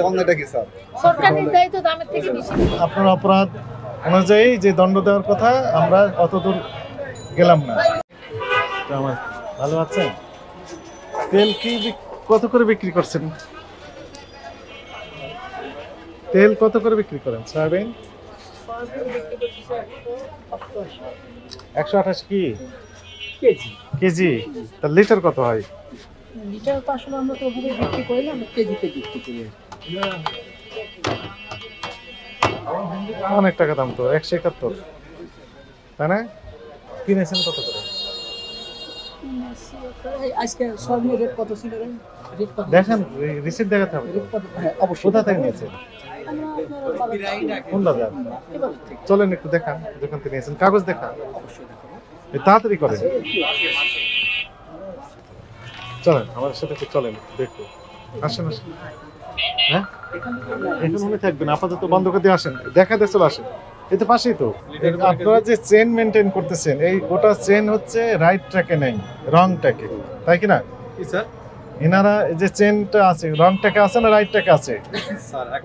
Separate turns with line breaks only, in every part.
অন্যটা কি স্যার?
সরকার নির্ধারিত দামের থেকে বেশি।
আপনার অপরাধ অনুযায়ী যে দণ্ড দেওয়ার কথা আমরা অতদূর গেলাম না। আমার ভালো আছেন? তেল কি কত করে বিক্রি করছেন? তেল কত করে বিক্রি করেন? সয়াবিন 128 কি কেজি? তার লিটার কত হয়?
লিটার তো আসলে আমরা তো ওভাবে বিক্রি করি না, আমরা কেজিতে বিক্রি করি।
অনেক টাকা দাম তো, 171, তাই না? কিনেছেন কত করে?
আজকে সয়াবিনের রেট কত ছিল?
দেখেন, রিসিট দেখাতে হবে।
অবশ্যই।
কোথা থেকে নিয়েছেন? কোন বাজার? চলেন একটু দেখান যেখান থেকে নিয়েছেন, কাগজ দেখান। তাড়াতাড়ি করেন, চলেন আমার সাথে একটু, চলেন দেখো। আসেন আসেন। হ্যাঁ, এখন মনে থাকবেন, আপাতত বন্ধ করে দিয়ে আসেন, দেখাতে চলে আসেন। এই তো পাশেই তো। আপনারা যে চেন মেনটেন করতেছেন, এই গোটা চেন হচ্ছে রাইট ট্র্যাকে নেই, রং ট্র্যাকে, তাই কি না? এনারা যে চেনটা আছে রং ট্র্যাকে আছে না রাইট ট্র্যাকে আছে?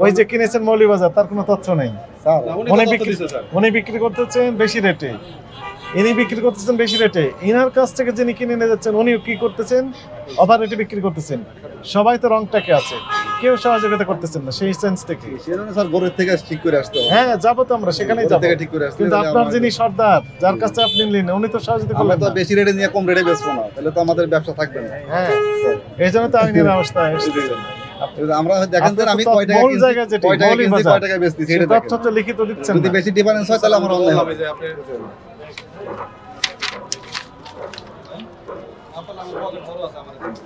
ওই যে কিনেছেন মৌলভীবাজার, তার কোনো তথ্য নেই। উনি বিক্রি করতেছেন বেশি রেটে, ইনি বিক্রি করতেছেন বেশি রেটে। ইনার কাছ থেকে যিনি কিনে নিয়ে যাচ্ছেন উনি কি করতেছেন? ওভার রেটে বিক্রি করতেছেন। সবাই তো রংটাকে আছে, কেউ সহযোগিতা করতেছেন না সেই সেন্স থেকে।
স্যার বোর্ডের থেকে ঠিক করে আসতে হবে।
হ্যাঁ, যাবো তো আমরা, সেখানেই যাবো।
ঠিক করে আসতে।
কিন্তু আপনার যিনি সর্দার, যার কাছে আপনি নিলেন, উনি তো সহযোগিতা করবেন
না। আমরা তো বেশি রেটে নিয়ে কম রেটে বেচবো না, তাহলে তো আমাদের ব্যবসা থাকবে না।
হ্যাঁ, এই জন্য তো আইনের অবস্থা এসেছে।
আমরা দেখেন স্যার, আমি কয় টাকা কিনছি, কয় টাকা বেচতেছি, এটা
তথ্যটা লিখিত দিচ্ছেন।
যদি বেশি ডিফারেন্স হয় তাহলে আমরা অনলাইন হবে।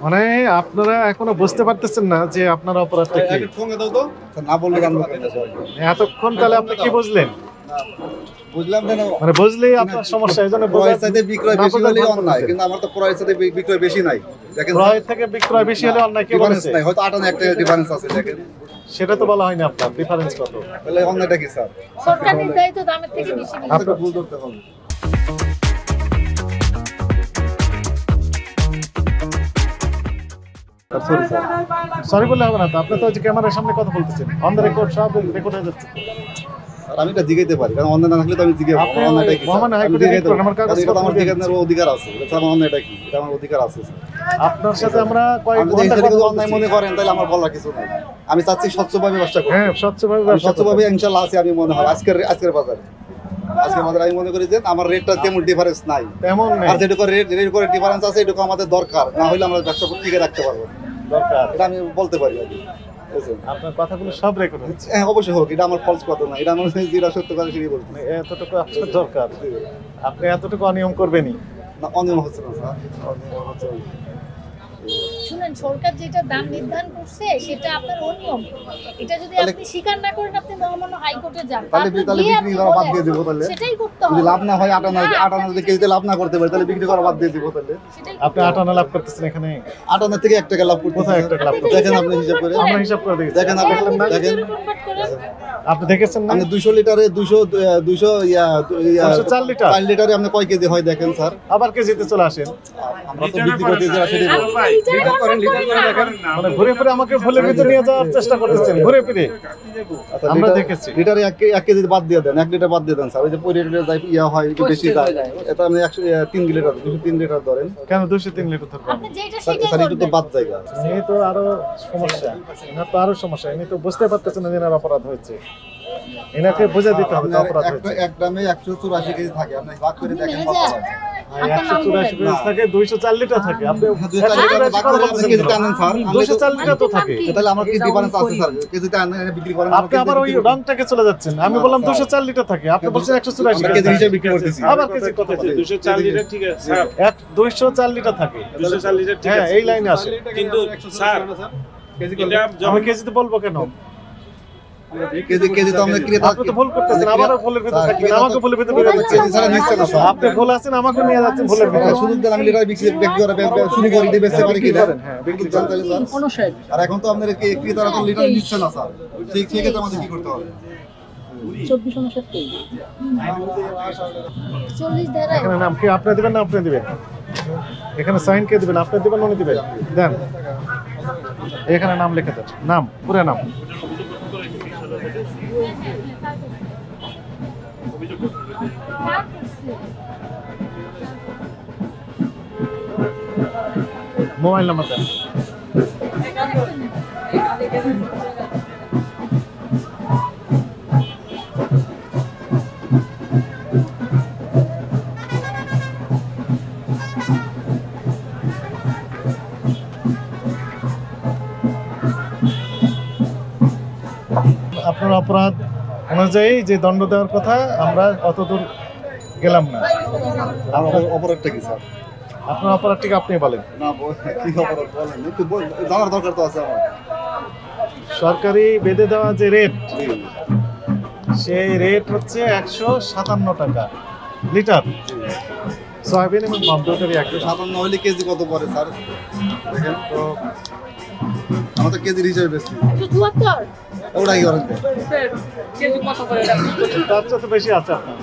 মানে আপনারা এখনো বুঝতে পারতেছেন না যে আপনার অপরাধটা কি।
না বললে
এতক্ষণ তাহলে আপনি কি বুঝলেন?
বুঝলাম না,
মানে বুঝলেই আপনার সমস্যা। এই জন্য
ক্রয়ের সাথে বিক্রয় বেশি হলে অন্যায়, কিন্তু আমার তো ক্রয়ের সাথে বিক্রয় বেশি নাই। দেখেন,
ক্রয় থেকে বিক্রয় বেশি হলে অন্যায় কি বলেছে?
হয়তো 58 একটা ডিফারেন্স আছে, দেখেন
সেটা তো বলা হয়নি আপনার ডিফারেন্স কত।
তাহলে অন্যটা কি স্যার?
সরকার নির্ধারিত দামের থেকে বেশি।
আপনি ভুল ধরতে হবে।
সরি বললে হবে না তো, আপনি তো ক্যামেরার সামনে কথা বলতেছেন, অন দ্য রেকর্ড, সব রেকর্ড হয়ে যাচ্ছে।
আর আমি এটা জিগাইতে পারি, কারণ অন্য না থাকলে তো আমি জিগাবো। অন্যটা কি? আমার জিজ্ঞাসার অধিকার আছে, এটা আমার অন্যটা কি? এটা আমার অধিকার আছে।
আপনার সাথে আমরা কয়েক ঘন্টা
অন্যায় মনে করেন তাহলে আমার বলার কিছু নাই। আমি চাচ্ছি স্বচ্ছভাবে ব্যবসা করতে।
হ্যাঁ,
স্বচ্ছভাবে ইনশাআল্লাহ আছি, আমি মনে হয় আজকের বাজারে আমি মনে করি যে আমার রেটটা তেমন ডিফারেন্স নাই,
তেমন নেই।
আর যেটুকু রেট করে ডিফারেন্স আছে এটুকু আমাদের দরকার, না হলে আমরা ব্যবসা টিকে রাখতে পারবো
দরকার,
এটা আমি বলতে পারি আর কি।
আপনার কথাগুলো সব রেকর্ড হচ্ছে।
হ্যাঁ, অবশ্যই হোক, এটা আমার ফলস কথা না, এটা আমার যেটা সত্য কথা সেটাই বলছি।
এতটুকু আপনার দরকার, আপনি এতটুকু অনিয়ম করবেনই
না? অনিয়ম হচ্ছে না স্যার, অনিয়ম হচ্ছে না।
শুনেন, সরকার যেটা দাম নির্ধারণ করছে সেটা আপনার অনিয়ম। এটা যদি আপনি স্বীকার না করেন, আপনি মহামান্য হাইকোর্টে যান,
তাহলে বিক্রি করা বাদ দিয়ে দেবো। তাহলে
সেটাই করতে হবে।
যদি লাভ না হয়, 58 যদি কেজিতে লাভ না করতে পারে, তাহলে বিক্রি করা বাদ দিয়ে দেবো। তাহলে
আপনি 58 লাভ করতেছেন এখানে,
58 থেকে 1 টাকা লাভ করতে।
কোথায় 1 টাকা লাভ?
দেখেন আপনি হিসাব করে,
আমরা হিসাব করে দেখি।
দেখেন আপনি, দেখেন
আপনি দেখেছেন না?
আপনি 200 লিটারে 4 লিটারে আপনি কয় কেজি হয় দেখেন স্যার।
আবার কেজিতে চলে আসেন।
আমরা তো বিক্রি করতে যারা সেটাই বলবো।
মানে ঘুরে ফিরে আমাকে ভুলের ভিতরে নিয়ে যাওয়ার চেষ্টা করতেছেন, ঘুরে ফিরে। আমরা দেখেছি
লিটারে 1 কেজি বাদ দিয়ে দেন, 1 লিটার বাদ দিয়ে দেন স্যার। ওই যে পরি লিটার যাই হয় একটু বেশি যায়, এটা আপনি 3 লিটার 203 লিটার ধরেন।
কেন 203 লিটার ধরবেন?
আপনি যেটা
স্যার এটা তো বাদ জায়গা।
এই তো আরো সমস্যা, এনার তো আরো সমস্যা। ইনি তো বুঝতে পারতেছেন না যে এনার অপরাধ হয়েছে, এনাকে বুঝে দিতে হবে অপরাধ হয়েছে।
এক গ্রামে 184 কেজি থাকে, আপনি ভাগ করে দেখেন কত হয়।
184 কেজি থাকে, 204 লিটার থাকে। আপনি
204 ভাগ করে কেজি টানেন স্যার,
204 লিটার তো থাকে।
তাহলে আমার কি ডিফারেন্স আছে স্যার? কেজি টানেন বিক্রি করেন,
আপনি আবার ওই রংটাকে চলে যাচ্ছেন। আমি বললাম 204 লিটার থাকে, আপনি বলছেন 184
কেজি হিসেবে বিক্রি করতেছি।
আবার কেজি কত?
204 লিটার ঠিক আছে স্যার,
204 লিটার থাকে।
204 লিটার ঠিক
হ্যাঁ,
আছে,
এই লাইনে আসে।
কিন্তু স্যার
আমি কেজিতে বলবো কেন?
কেজি তো আমরা ক্রেতা।
আপনি তো ভুল করতেছেন, আবারও ভুলের ভিতরে থাকবেন, আমাকে ভুলের ভিতরে নিয়ে যাচ্ছেন।
কেজি ছাড়া নিচ্ছে না স্যার।
আপনি ভুল আছেন, আমাকে নিয়ে যাচ্ছেন ভুলের ভিতরে।
শুধু দেন আমি লিটার বিক্রি করে শুরু করি দিয়ে বেচতে পারি কি না?
হ্যাঁ,
বিক্রি করেন তাহলে স্যার। আর এখন তো আপনাদের ক্রেতারা তো লিটার নিচ্ছে না স্যার, ঠিক সেক্ষেত্রে আমাদের কি করতে হবে?
40 ধারা
এখানে নাম কি আপনি দিবেন না আপনি দিবেন? এখানে সাইন কে দিবেন? আপনি দিবেন না উনি দিবেন? দেন। এখানে নাম লেখা দেন, নাম পুরো নাম। মোবাইল নাম্বার দেন। আপনার অপরাধ অনুযায়ী যে দণ্ড দেওয়ার কথা আমরা অতদূর গেলাম না।
আমার অপরাধটা কি স্যার?
আপনার অপরাধটিকে আপনি বলেন।
না কি অপরাধ বলেন, একটু জানার দরকার তো আছে আমার।
সরকারি বেঁধে দেওয়া যে রেট,
জি,
সেই রেট হচ্ছে 157 টাকা লিটার। সয়াবিন এবং গম দুটোরই একই দাম।
57 হলে কেজি কত পড়ে স্যার দেখেন তো, আমরা তো কেজির হিসাবে বেশি।
74
ওটাই করেন।
তার চেয়ে তো বেশি আছে আপনার।